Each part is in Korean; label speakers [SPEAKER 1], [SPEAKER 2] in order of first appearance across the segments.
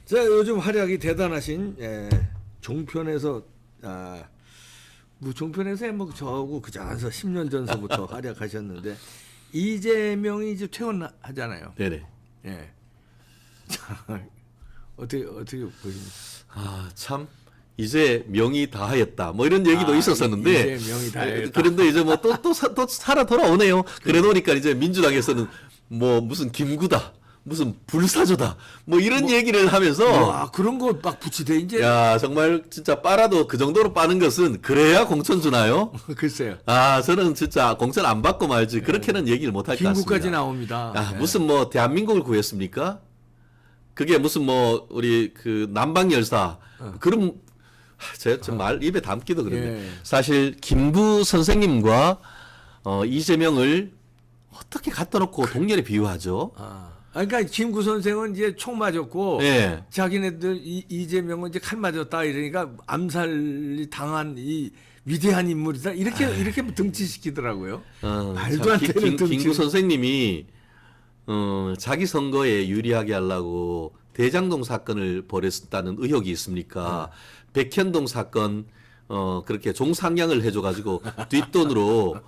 [SPEAKER 1] 자, 요즘 활약이 대단하신 종편에서 뭐 종편에서 뭐 저하고 그전서 10년 전서부터 활약하셨는데 이재명이 이제 퇴원하잖아요.
[SPEAKER 2] 네네.
[SPEAKER 1] 예. 자, 어떻게 보십니까?
[SPEAKER 2] 아, 참 이제 명이 다하였다. 뭐 이런 얘기도 있었었는데
[SPEAKER 1] 이제 명이 다하였다.
[SPEAKER 2] 그런데 이제 뭐 또 살아 돌아오네요. 그래 놓으니까 이제 민주당에서는 뭐 무슨 김구다. 무슨 불사조다. 뭐 이런 얘기를 하면서
[SPEAKER 1] 와, 그런 거 막 붙이대 이제.
[SPEAKER 2] 야, 정말 진짜 빨아도 그 정도로 빠는 것은 그래야 공천 주나요?
[SPEAKER 1] 글쎄요.
[SPEAKER 2] 아, 저는 진짜 공천 안 받고 말지 그렇게는 얘기를 못 할 것 같습니다.
[SPEAKER 1] 김구까지 나옵니다.
[SPEAKER 2] 아,
[SPEAKER 1] 네.
[SPEAKER 2] 무슨 뭐 대한민국을 구했습니까? 그게 무슨 뭐 우리 그 남방 열사 그런 제가 좀 말 입에 담기도 그런데
[SPEAKER 1] 예.
[SPEAKER 2] 사실 김구 선생님과 이재명을 어떻게 갖다 놓고 동렬에 비유하죠?
[SPEAKER 1] 그러니까 김구 선생은 이제 총 맞았고
[SPEAKER 2] 예.
[SPEAKER 1] 자기네들 이재명은 이제 칼 맞았다 이러니까 암살이 당한 이 위대한 인물이다 이렇게 등치시키더라고요. 말도 안 되는 등치.
[SPEAKER 2] 김구 선생님이 자기 선거에 유리하게 하려고 대장동 사건을 벌였다는 의혹이 있습니까? 백현동 사건 그렇게 종상향을 해줘가지고 뒷돈으로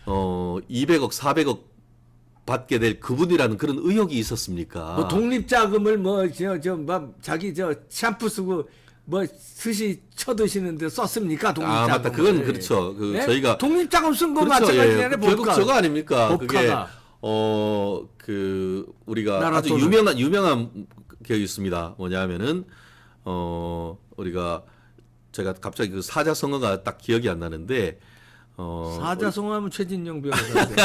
[SPEAKER 2] 200억 400억 받게 될 그분이라는 그런 의혹이 있었습니까?
[SPEAKER 1] 뭐 독립자금을 자기 샴푸 쓰고 뭐 스시 쳐드시는데 썼습니까? 독립자금.
[SPEAKER 2] 맞다. 그건 그렇죠.
[SPEAKER 1] 네?
[SPEAKER 2] 저희가
[SPEAKER 1] 독립자금 쓴 거
[SPEAKER 2] 그렇죠.
[SPEAKER 1] 마찬가지네.
[SPEAKER 2] 결국 저거 아닙니까?
[SPEAKER 1] 법카가.
[SPEAKER 2] 그게 우리가
[SPEAKER 1] 나라
[SPEAKER 2] 아주
[SPEAKER 1] 돈을.
[SPEAKER 2] 유명한 기억이 있습니다. 뭐냐면은 우리가 제가 갑자기 그 사자성어가 딱 기억이 안 나는데
[SPEAKER 1] 사자성어하면 최진영 변호사인데.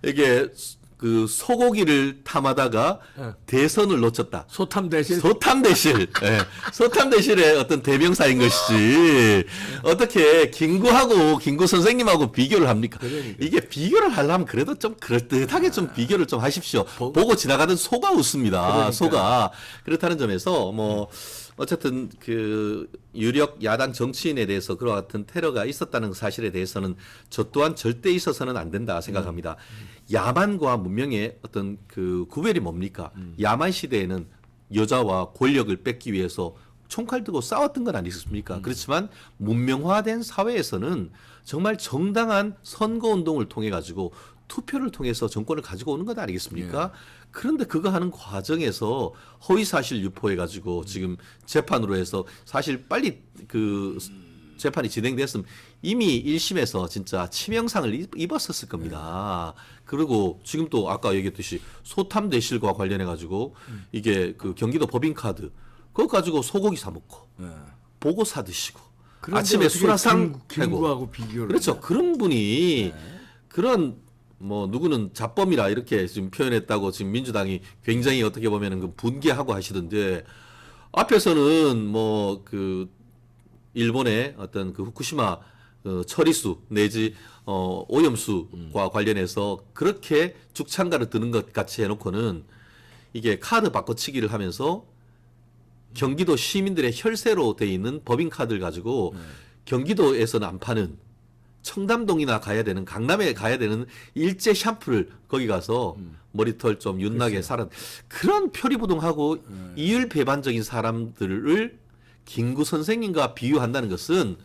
[SPEAKER 2] 이게 그 소고기를 탐하다가 대선을 놓쳤다.
[SPEAKER 1] 소탐대실.
[SPEAKER 2] 소탐대실. 예. 소탐대실의 어떤 대명사인 것이지. 어떻게 김구 선생님하고 비교를 합니까?
[SPEAKER 1] 그러니까.
[SPEAKER 2] 이게 비교를 하려면 그래도 좀 그럴듯하게 좀 비교를 좀 하십시오. 보고 지나가던 소가 웃습니다.
[SPEAKER 1] 그러니까.
[SPEAKER 2] 소가. 그렇다는 점에서 뭐 어쨌든 그 유력 야당 정치인에 대해서 그와 같은 테러가 있었다는 사실에 대해서는 저 또한 절대 있어서는 안 된다 생각합니다. 야만과 문명의 어떤 그 구별이 뭡니까? 야만 시대에는 여자와 권력을 뺏기 위해서 총칼 들고 싸웠던 건 아니었습니까? 그렇지만 문명화된 사회에서는 정말 정당한 선거운동을 통해 가지고 투표를 통해서 정권을 가지고 오는 것 아니겠습니까? 그런데 그거 하는 과정에서 허위사실 유포해 가지고 지금 재판으로 해서 사실 빨리 그 재판이 진행됐으면 이미 1심에서 진짜 치명상을 입었었을 겁니다. 그리고 지금 또 아까 얘기했듯이 소탐대실과 관련해 가지고 이게 그 경기도 법인카드 그거 가지고 소고기 사 먹고 보고 사 드시고 아침에 수라상
[SPEAKER 1] 김구하고 비교를.
[SPEAKER 2] 그렇죠. 그런 분이 그런 뭐 누구는 잡범이라 이렇게 지금 표현했다고 지금 민주당이 굉장히 어떻게 보면은 그 분개하고 하시던데 앞에서는 뭐 그 일본의 어떤 그 후쿠시마 처리수 내지 오염수과 관련해서 그렇게 죽창가를 드는 것 같이 해놓고는 이게 카드 바꿔치기를 하면서 경기도 시민들의 혈세로 돼 있는 법인카드를 가지고 경기도에서는 안 파는 청담동이나 가야 되는 강남에 가야 되는 일제 샴푸를 거기 가서 머리털 좀 윤나게 살은 그런 표리부동하고 이율배반적인 사람들을 김구 선생님과 비유한다는 것은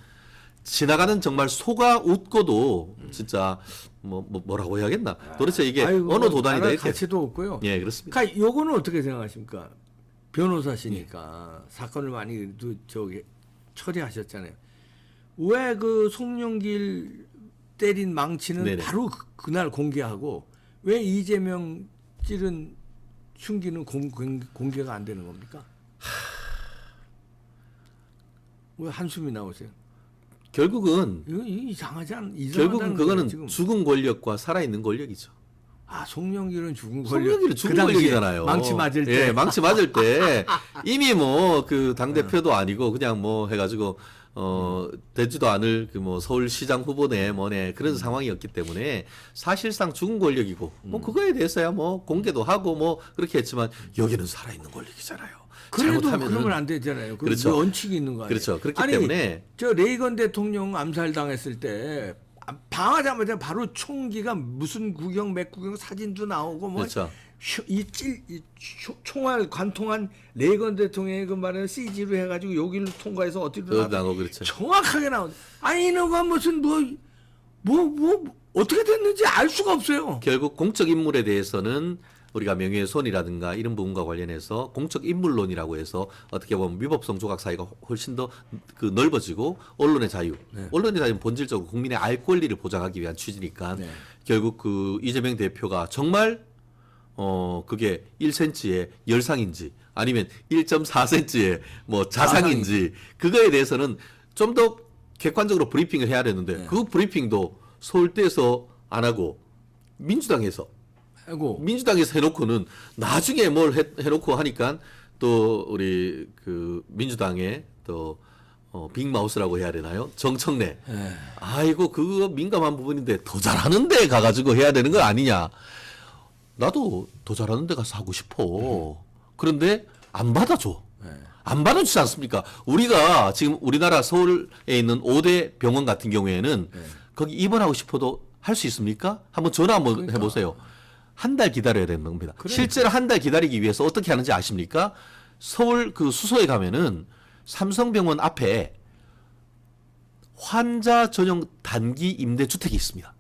[SPEAKER 2] 지나가는 정말 소가 웃고도 진짜 뭐라고 해야겠나 도대체 이게 어느 도단이다 이렇게
[SPEAKER 1] 가치도 없고요.
[SPEAKER 2] 예 그렇습니다.
[SPEAKER 1] 그러니까 요거는 어떻게 생각하십니까? 변호사시니까 사건을 많이 처리하셨잖아요. 왜 그 송영길 때린 망치는
[SPEAKER 2] 네네.
[SPEAKER 1] 바로 그날 공개하고 왜 이재명 찌른 흉기는 공개가 안 되는 겁니까? 왜 한숨이 나오세요?
[SPEAKER 2] 결국은
[SPEAKER 1] 이거 이상하지 않?
[SPEAKER 2] 결국은 그거는
[SPEAKER 1] 지금.
[SPEAKER 2] 죽은 권력과 살아있는 권력이죠.
[SPEAKER 1] 송영길은 죽은 권력.
[SPEAKER 2] 송영길은 죽은
[SPEAKER 1] 그 당시에
[SPEAKER 2] 권력이잖아요.
[SPEAKER 1] 망치 맞을 때.
[SPEAKER 2] 예, 망치 맞을 때 이미 뭐 그 당 대표도 아니고 그냥 뭐 해가지고 되지도 않을 그 뭐 서울시장 후보네 뭐네 그런 상황이었기 때문에 사실상 죽은 권력이고 뭐 그거에 대해서야 뭐 공개도 하고 뭐 그렇게 했지만 여기는 살아있는 권력이잖아요.
[SPEAKER 1] 그래도 그러면 안 되잖아요.
[SPEAKER 2] 그렇죠.
[SPEAKER 1] 원칙이 있는 거 아니에요?
[SPEAKER 2] 그렇죠. 그렇기
[SPEAKER 1] 아니,
[SPEAKER 2] 때문에
[SPEAKER 1] 저 레이건 대통령 암살 당했을 때 방하자마자 바로 총기가 무슨 구경 맥구경 사진도 나오고 뭐
[SPEAKER 2] 그렇죠.
[SPEAKER 1] 총알 관통한 레이건 대통령의 그 말을 CG로 해가지고 여기를 통과해서 어떻게
[SPEAKER 2] 나고 그렇죠.
[SPEAKER 1] 정확하게 나온. 아니 이놈가 무슨 뭐 어떻게 됐는지 알 수가 없어요.
[SPEAKER 2] 결국 공적 인물에 대해서는 우리가 명예훼손이라든가 이런 부분과 관련해서 공적 인물론이라고 해서 어떻게 보면 위법성 조각 사이가 훨씬 더 그 넓어지고 언론의 자유, 언론의 자유는 본질적으로 국민의 알 권리를 보장하기 위한 취지니까 결국 그 이재명 대표가 정말 그게 1cm의 열상인지 아니면 1.4cm의 뭐 자상인지 그거에 대해서는 좀 더 객관적으로 브리핑을 해야 되는데 그 브리핑도 서울대에서 안 하고 민주당에서 해놓고는 나중에 뭘 해놓고 하니까 또 우리 그 민주당의 또 빅마우스라고 해야 되나요? 정청래. 아이고 그거 민감한 부분인데 더 잘하는 데 가가지고 해야 되는 거 아니냐. 나도 더 잘하는 데 가서 하고 싶어. 그런데 안 받아줘. 안 받아주지 않습니까? 우리가 지금 우리나라 서울에 있는 5대 병원 같은 경우에는 거기 입원하고 싶어도 할 수 있습니까? 한번 전화 한번 해보세요. 한 달 기다려야 되는 겁니다. 실제로 한 달 기다리기 위해서 어떻게 하는지 아십니까? 서울 그 수소에 가면은 삼성병원 앞에 환자 전용 단기 임대 주택이 있습니다.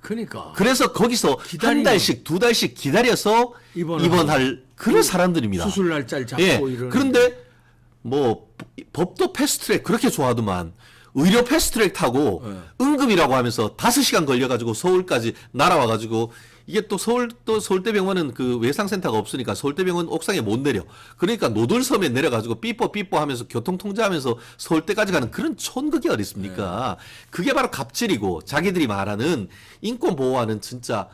[SPEAKER 1] 그러니까.
[SPEAKER 2] 그래서 거기서 한 달씩 두 달씩 기다려서 입원할 그런 사람들입니다.
[SPEAKER 1] 수술 날짜를 잡고 이런.
[SPEAKER 2] 그런데 뭐 법도 패스트트랙 그렇게 좋아하더만 의료 패스트트랙 타고 응급이라고 하면서 5시간 걸려가지고 서울까지 날아와가지고 이게 또 서울대병원은 그 외상센터가 없으니까 서울대병원 옥상에 못 내려. 그러니까 노들섬에 내려가지고 삐뽀 하면서 교통통제하면서 서울대까지 가는 그런 촌극이 어디 있습니까? 그게 바로 갑질이고 자기들이 말하는 인권 보호하는 진짜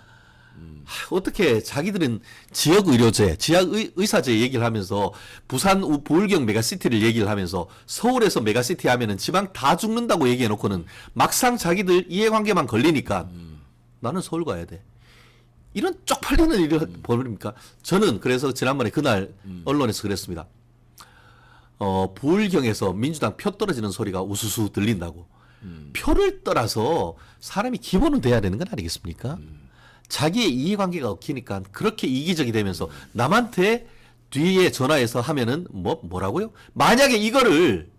[SPEAKER 2] 어떻게 자기들은 지역의료제, 지역의사제 얘기를 하면서 부산 부울경 메가시티를 얘기를 하면서 서울에서 메가시티 하면은 지방 다 죽는다고 얘기해놓고는 막상 자기들 이해관계만 걸리니까 나는 서울 가야 돼. 이런 쪽팔리는 일이 벌입니까? 저는 그래서 지난번에 그날 언론에서 그랬습니다. 부울경에서 민주당 표 떨어지는 소리가 우수수 들린다고. 표를 떠나서 사람이 기본은 돼야 되는 건 아니겠습니까? 자기의 이해관계가 얽히니까 그렇게 이기적이 되면서 남한테 뒤에 전화해서 하면은 뭐라고요? 만약에 이거를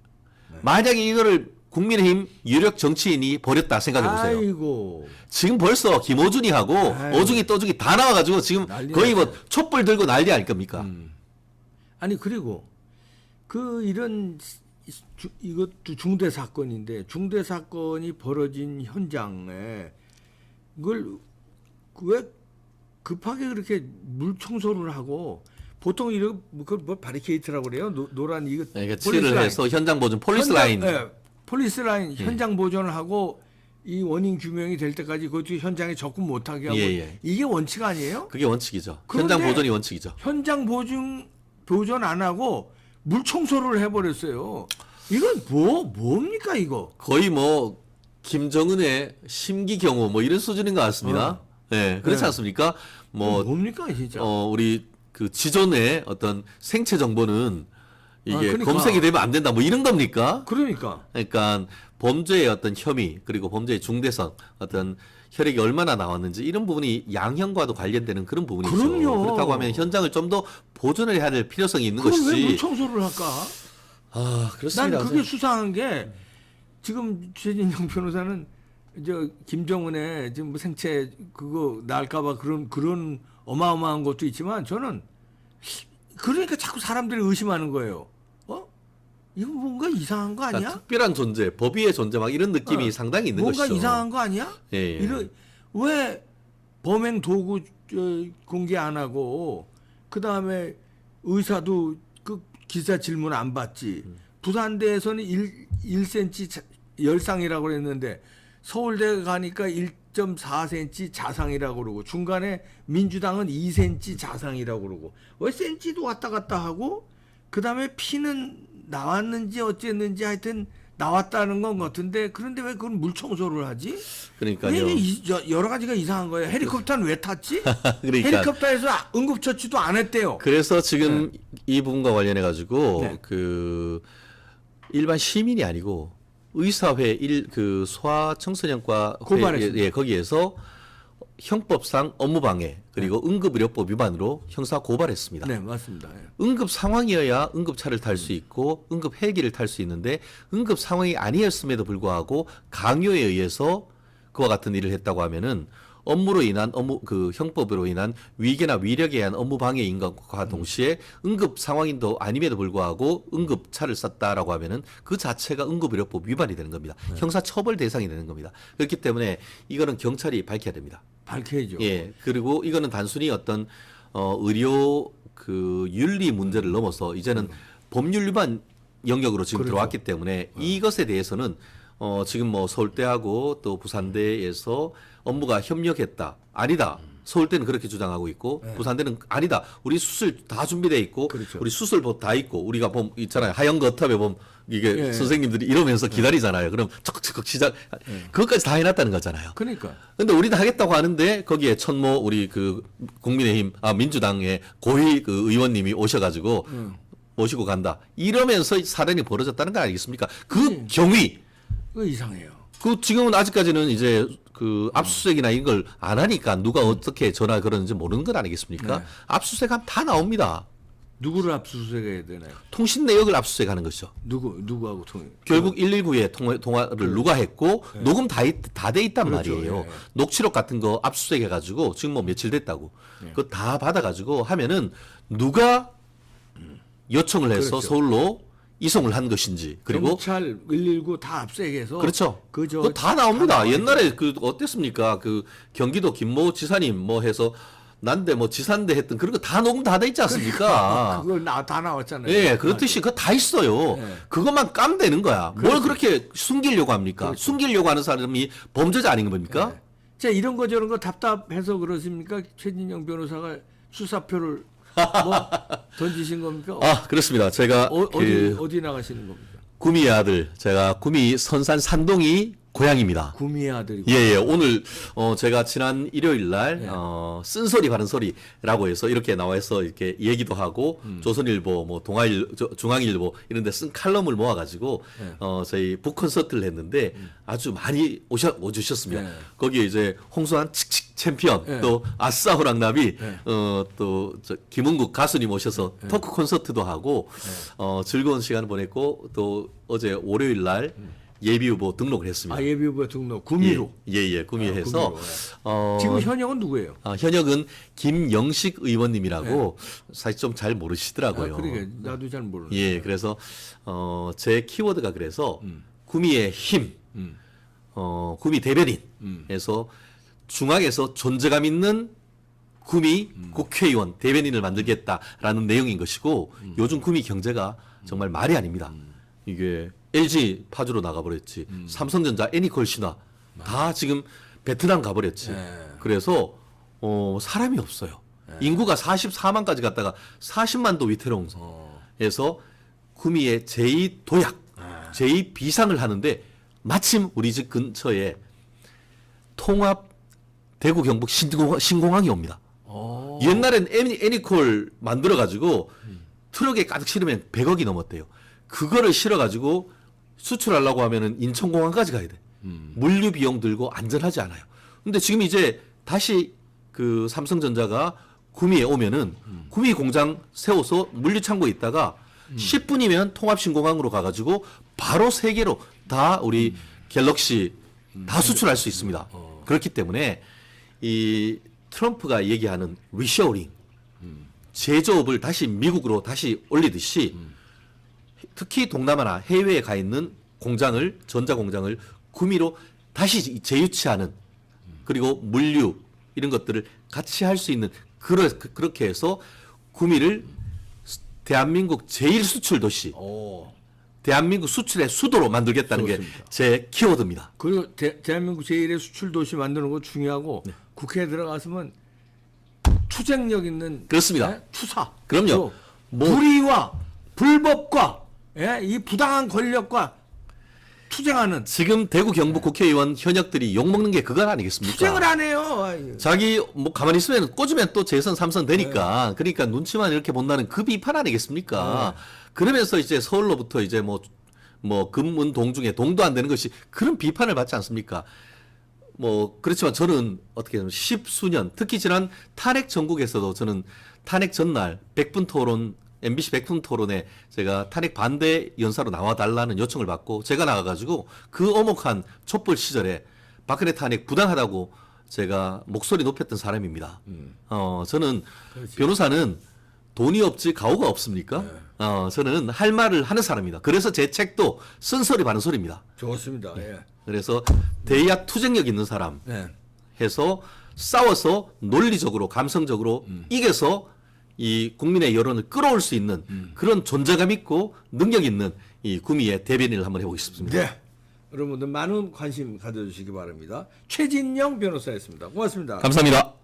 [SPEAKER 2] 국민의힘 유력 정치인이 벌였다 생각해 보세요.
[SPEAKER 1] 아이고.
[SPEAKER 2] 지금 벌써 김어준이하고 어중이 떠중이 다 나와가지고 지금 거의 뭐 촛불 들고 난리 아닐 겁니까?
[SPEAKER 1] 아니 그리고 그 이런 이것도 중대 사건인데 중대 사건이 벌어진 현장에 이걸 왜 급하게 그렇게 물 청소를 하고 보통 이런 그걸 뭐 바리케이트라고 그래요? 노란 이거
[SPEAKER 2] 그러니까 칠을 해서 현장 보존 폴리스 라인.
[SPEAKER 1] 폴리스 라인 현장 보존을 하고 이 원인 규명이 될 때까지 그것도 현장에 접근 못하게 하고 이게 원칙 아니에요?
[SPEAKER 2] 그게 원칙이죠. 현장 보존이 원칙이죠.
[SPEAKER 1] 현장 보존 안 하고 물 청소를 해버렸어요. 이건 뭡니까 이거?
[SPEAKER 2] 거의 뭐 김정은의 심기경호 뭐 이런 수준인 것 같습니다. 네, 그렇지 않습니까?
[SPEAKER 1] 뭡니까 진짜?
[SPEAKER 2] 우리 그 지존의 어떤 생체 정보는 이게
[SPEAKER 1] 그러니까.
[SPEAKER 2] 검색이 되면 안 된다 뭐 이런 겁니까?
[SPEAKER 1] 그러니까
[SPEAKER 2] 범죄의 어떤 혐의 그리고 범죄의 중대성 어떤 혈액이 얼마나 나왔는지 이런 부분이 양형과도 관련되는 그런 부분이죠.
[SPEAKER 1] 그럼요.
[SPEAKER 2] 그렇다고 하면 현장을 좀 더 보존을 해야 될 필요성이 있는
[SPEAKER 1] 그럼
[SPEAKER 2] 것이지.
[SPEAKER 1] 왜 물 청소를 할까?
[SPEAKER 2] 그렇습니다.
[SPEAKER 1] 난 그게 수상한 게 지금 최진영 변호사는 김정은의 지금 뭐 생체 그거 날까봐 그런 어마어마한 것도 있지만 저는 그러니까 자꾸 사람들이 의심하는 거예요. 이거 뭔가 이상한 거 아니야?
[SPEAKER 2] 그러니까 특별한 존재, 법위의 존재 막 이런 느낌이 상당히 있는
[SPEAKER 1] 뭔가
[SPEAKER 2] 것이죠.
[SPEAKER 1] 뭔가 이상한 거 아니야? 왜 범행 도구 공개 안 하고 그 다음에 의사도 그 기사 질문 안 받지. 부산대에서는 1cm 열상이라고 그랬는데 서울대 가니까 1.4cm 자상이라고 그러고 중간에 민주당은 2cm 자상이라고 그러고 왜 cm도 왔다 갔다 하고 그 다음에 피는 나왔는지 어쨌는지 하여튼 나왔다는 건 같은데 그런데 왜 그건 물 청소를 하지?
[SPEAKER 2] 그러니까요.
[SPEAKER 1] 여러 가지가 이상한 거예요. 헬리콥터는 왜 탔지?
[SPEAKER 2] 그러니까.
[SPEAKER 1] 헬리콥터에서 응급처치도 안 했대요.
[SPEAKER 2] 그래서 지금 이 부분과 관련해 가지고 그 일반 시민이 아니고 의사회 그 소아청소년과
[SPEAKER 1] 고발했습니다.
[SPEAKER 2] 예, 거기에서 형법상 업무방해 그리고 응급의료법 위반으로 형사 고발했습니다.
[SPEAKER 1] 네, 맞습니다. 예.
[SPEAKER 2] 응급 상황이어야 응급차를 탈 수 있고 응급 헬기를 탈 수 있는데 응급 상황이 아니었음에도 불구하고 강요에 의해서 그와 같은 일을 했다고 하면은 업무로 인한 그 형법으로 인한 위계나 위력에 의한 업무 방해인 것과 동시에 응급 상황인도 아님에도 불구하고 응급차를 썼다라고 하면은 그 자체가 응급의료법 위반이 되는 겁니다. 형사 처벌 대상이 되는 겁니다. 그렇기 때문에 이거는 경찰이 밝혀야 됩니다.
[SPEAKER 1] 밝혀야죠.
[SPEAKER 2] 예. 그리고 이거는 단순히 어떤 의료 그 윤리 문제를 넘어서 이제는 법률 위반 영역으로 지금
[SPEAKER 1] 그렇죠.
[SPEAKER 2] 들어왔기 때문에 이것에 대해서는 지금 뭐 서울대하고 또 부산대에서 업무가 협력했다. 아니다. 서울대는 그렇게 주장하고 있고 부산대는 아니다. 우리 수술 다 준비돼 있고
[SPEAKER 1] 그렇죠.
[SPEAKER 2] 우리 수술복 다 있고 우리가 있잖아요. 하얀 거탑에 보면 이게
[SPEAKER 1] 예.
[SPEAKER 2] 선생님들이 이러면서 기다리잖아요. 그럼 척척척 시작 그것까지 다 해놨다는 거잖아요.
[SPEAKER 1] 그러니까
[SPEAKER 2] 근데 우리는 하겠다고 하는데 거기에 천모 우리 그 국민의힘 민주당의 고위 그 의원님이 오셔가지고 모시고 간다 이러면서 사단이 벌어졌다는 거 아니겠습니까? 그 경위
[SPEAKER 1] 그거 이상해요.
[SPEAKER 2] 그 지금은 아직까지는 이제 그 압수수색이나 이걸 안 하니까 누가 어떻게 전화 걸었는지 모르는 건 아니겠습니까?
[SPEAKER 1] 네.
[SPEAKER 2] 압수수색하면 다 나옵니다.
[SPEAKER 1] 누구를 압수수색해야 되나요?
[SPEAKER 2] 통신 내역을 압수수색하는 것이죠.
[SPEAKER 1] 누구하고 통해?
[SPEAKER 2] 결국 119에 통화를 누가 했고 녹음 다 돼 있단
[SPEAKER 1] 그렇죠.
[SPEAKER 2] 말이에요.
[SPEAKER 1] 예.
[SPEAKER 2] 녹취록 같은 거 압수수색해가지고 지금 뭐 며칠 됐다고 그거 다 받아가지고 하면은 누가 요청을 해서
[SPEAKER 1] 그렇죠.
[SPEAKER 2] 서울로 이송을 한 것인지 그리고
[SPEAKER 1] 경찰 119 다 압수해서
[SPEAKER 2] 그렇죠.
[SPEAKER 1] 그저
[SPEAKER 2] 그거 다 나옵니다.
[SPEAKER 1] 나와요.
[SPEAKER 2] 옛날에 그 어땠습니까? 그 경기도 김모 지사님 뭐 해서 난데 뭐 지사인데 했던 그런 거 다 녹음 다 돼 있지 않습니까?
[SPEAKER 1] 그걸 다 나왔잖아요.
[SPEAKER 2] 예, 그렇듯이 그거 다 있어요.
[SPEAKER 1] 네.
[SPEAKER 2] 그것만 까면 되는 거야. 뭘 그렇게 숨기려고 합니까? 숨기려고 하는 사람이 범죄자 아닌 겁니까?
[SPEAKER 1] 네. 자, 이런 거 저런 거 답답해서 그렇습니까? 최진영 변호사가 수사표를 뭐 던지신 겁니까?
[SPEAKER 2] 아, 그렇습니다. 제가
[SPEAKER 1] 어디 나가시는 겁니까?
[SPEAKER 2] 구미의 아들, 제가 구미 선산 산동이 고향입니다.
[SPEAKER 1] 구미의 아들이고.
[SPEAKER 2] 예, 예. 오늘 제가 지난 일요일 날
[SPEAKER 1] 예.
[SPEAKER 2] 쓴소리 바른 소리라고 해서 이렇게 나와서 이렇게 얘기도 하고 조선일보, 뭐 중앙일보 이런 데 쓴 칼럼을 모아 가지고 저희 북 콘서트를 했는데 아주 많이 오주셨습니다.
[SPEAKER 1] 예.
[SPEAKER 2] 거기에 이제 홍수환 칙칙 챔피언
[SPEAKER 1] 예.
[SPEAKER 2] 또 아싸 호랑나비
[SPEAKER 1] 예.
[SPEAKER 2] 또 김은국 가수님 오셔서 토크 콘서트도 하고 즐거운 시간을 보냈고 또 어제 월요일 날 예비 후보 등록을 했습니다.
[SPEAKER 1] 아, 예비 후보 등록 구미로.
[SPEAKER 2] 예, 구미에서
[SPEAKER 1] 구미로, 지금 현역은 누구예요?
[SPEAKER 2] 현역은 김영식 의원님이라고 사실 좀 잘 모르시더라고요.
[SPEAKER 1] 그러게 나도 잘 모르는.
[SPEAKER 2] 예, 그래서 제 키워드가 그래서 구미의 힘, 구미 대변인에서 중앙에서 존재감 있는 구미 국회의원 대변인을 만들겠다라는 내용인 것이고 요즘 구미 경제가 정말 말이 아닙니다. 이게 LG 파주로 나가버렸지, 삼성전자 애니콜 신화 다 지금 베트남 가버렸지. 그래서 사람이 없어요. 인구가 44만까지 갔다가 40만도 위태로워서 구미의 제2도약, 제2비상을 하는데 마침 우리 집 근처에 통합 대구 경북 신공항이 옵니다. 옛날엔 애니콜 만들어가지고 트럭에 가득 실으면 100억이 넘었대요. 그거를 실어가지고 수출하려고 하면은 인천공항까지 가야 돼. 물류 비용 들고 안전하지 않아요. 근데 지금 이제 다시 그 삼성전자가 구미에 오면은 구미 공장 세워서 물류 창고에 있다가 10분이면 통합신공항으로 가가지고 바로 세계로 다 우리 갤럭시 다 수출할 수 있습니다. 그렇기 때문에 이 트럼프가 얘기하는 리쇼링, 제조업을 다시 미국으로 다시 올리듯이 특히 동남아나 해외에 가 있는 공장을, 전자공장을 구미로 다시 재유치하는, 그리고 물류 이런 것들을 같이 할 수 있는 그렇게 해서 구미를 대한민국 제일 수출 도시, 대한민국 수출의 수도로 만들겠다는 게 제 키워드입니다.
[SPEAKER 1] 그리고 대한민국 제1의 수출 도시 만드는 거 중요하고 국회에 들어갔으면 투쟁력 있는
[SPEAKER 2] 그렇습니다.
[SPEAKER 1] 투사.
[SPEAKER 2] 그럼요. 뭐
[SPEAKER 1] 불의와 불법과 이 부당한 권력과 투쟁하는.
[SPEAKER 2] 지금 대구 경북 국회의원 현역들이 욕먹는 게 그건 아니겠습니까?
[SPEAKER 1] 투쟁을 안 해요.
[SPEAKER 2] 자기 뭐 가만히 있으면 꽂으면 또 재선 3선 되니까 그러니까 눈치만 이렇게 본다는 그 비판 아니겠습니까? 그러면서 이제 서울로부터 이제 뭐 뭐 금은동 중에 동도 안 되는 것이 그런 비판을 받지 않습니까? 뭐 그렇지만 저는 어떻게 보면 십수년 특히 지난 탄핵 전국에서도 저는 탄핵 전날 100분 토론 MBC 100분 토론에 제가 탄핵 반대 연사로 나와달라는 요청을 받고 제가 나가가지고 그 오목한 촛불 시절에 박근혜 탄핵 부당하다고 제가 목소리 높였던 사람입니다. 저는 변호사는 돈이 없지 가오가 없습니까? 저는 할 말을 하는 사람입니다. 그래서 제 책도 쓴소리 반은 소리입니다.
[SPEAKER 1] 좋습니다. 예.
[SPEAKER 2] 그래서 대야 투쟁력 있는 사람
[SPEAKER 1] 네.
[SPEAKER 2] 해서 싸워서 논리적으로 감성적으로 이겨서 이 국민의 여론을 끌어올 수 있는 그런 존재감 있고 능력 있는 이 구미의 대변인을 한번 해보고 싶습니다.
[SPEAKER 1] 네. 여러분들 많은 관심 가져주시기 바랍니다. 최진영 변호사였습니다. 고맙습니다.
[SPEAKER 2] 감사합니다.